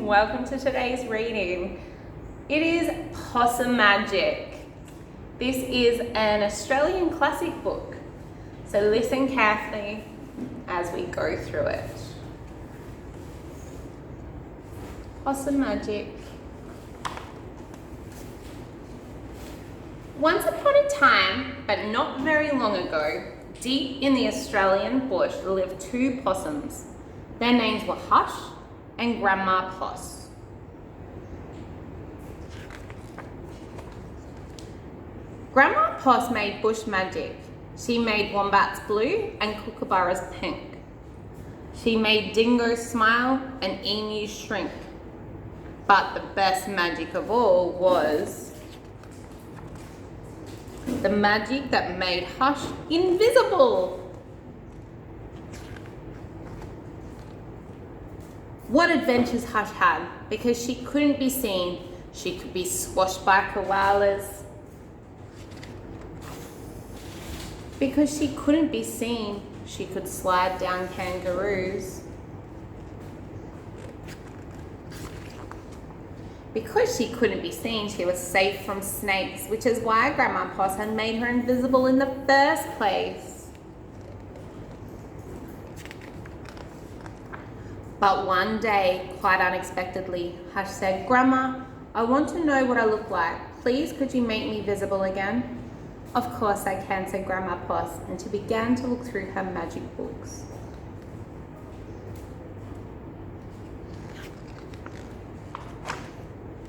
Welcome to today's reading. It is Possum Magic. This is an Australian classic book, so listen carefully as we go through it. Possum Magic. Once upon a time, but not very long ago, deep in the Australian bush lived two possums. Their names were Hush and Grandma Poss. Grandma Poss made bush magic. She made wombats blue and kookaburras pink. She made dingoes smile and emus shrink. But the best magic of all was the magic that made Hush invisible. What adventures Hush had, because she couldn't be seen. She could be squashed by koalas. Because she couldn't be seen, she could slide down kangaroos. Because she couldn't be seen, she was safe from snakes, which is why Grandma Poss had made her invisible in the first place. But one day, quite unexpectedly, Hush said, "Grandma, I want to know what I look like. Please, could you make me visible again?" "Of course I can," said Grandma Poss, and she began to look through her magic books.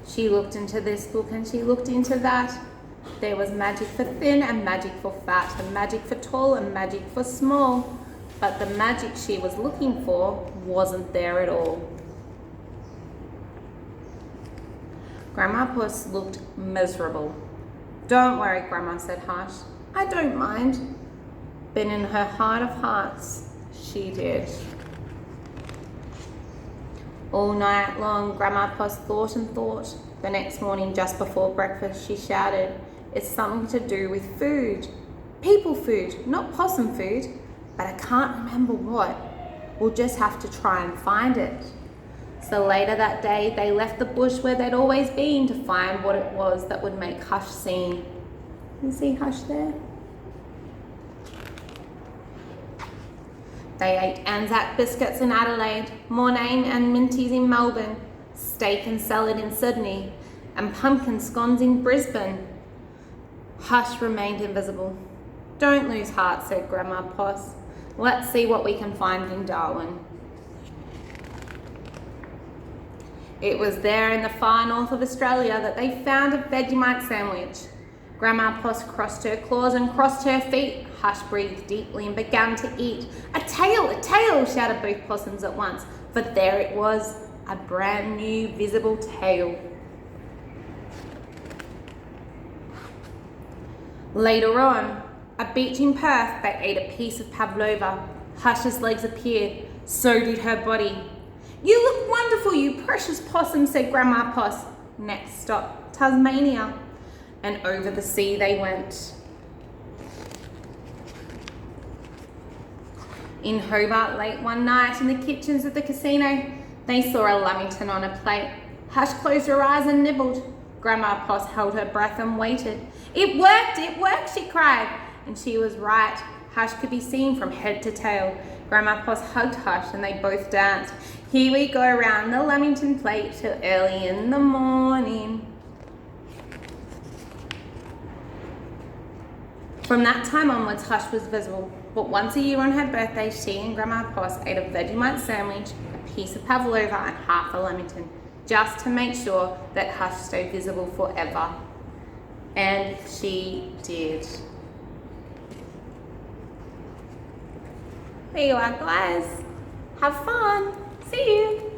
She looked into this book and she looked into that. There was magic for thin and magic for fat, and magic for tall and magic for small. But the magic she was looking for wasn't there at all. Grandma Poss looked miserable. "Don't worry, Grandma," said Hush. "I don't mind." But in her heart of hearts, she did. All night long, Grandma Poss thought and thought. The next morning, just before breakfast, she shouted, "It's something to do with food. People food, not possum food. But I can't remember what. We'll just have to try and find it." So later that day, they left the bush where they'd always been to find what it was that would make Hush seen. You see Hush there? They ate Anzac biscuits in Adelaide, Mornay and Minties in Melbourne, steak and salad in Sydney, and pumpkin scones in Brisbane. Hush remained invisible. "Don't lose heart," said Grandma Poss. "Let's see what we can find in Darwin." It was there in the far north of Australia that they found a Vegemite sandwich. Grandma Poss crossed her claws and crossed her feet. Hush breathed deeply and began to eat. "A tail, a tail!" shouted both possums at once, for there it was, a brand new visible tail. Later on, at a beach in Perth, they ate a piece of pavlova. Hush's legs appeared, so did her body. "You look wonderful, you precious possum," said Grandma Poss. Next stop, Tasmania. And over the sea they went. In Hobart late one night in the kitchens of the casino, they saw a lamington on a plate. Hush closed her eyes and nibbled. Grandma Poss held her breath and waited. It worked, she cried. And she was right. Hush could be seen from head to tail. Grandma Poss hugged Hush and they both danced. Here we go round the lamington plate till early in the morning. From that time onwards, Hush was visible. But once a year on her birthday, she and Grandma Poss ate a Vegemite sandwich, a piece of pavlova and half a lamington, just to make sure that Hush stayed visible forever. And she did. There you are, guys. Have fun. See you.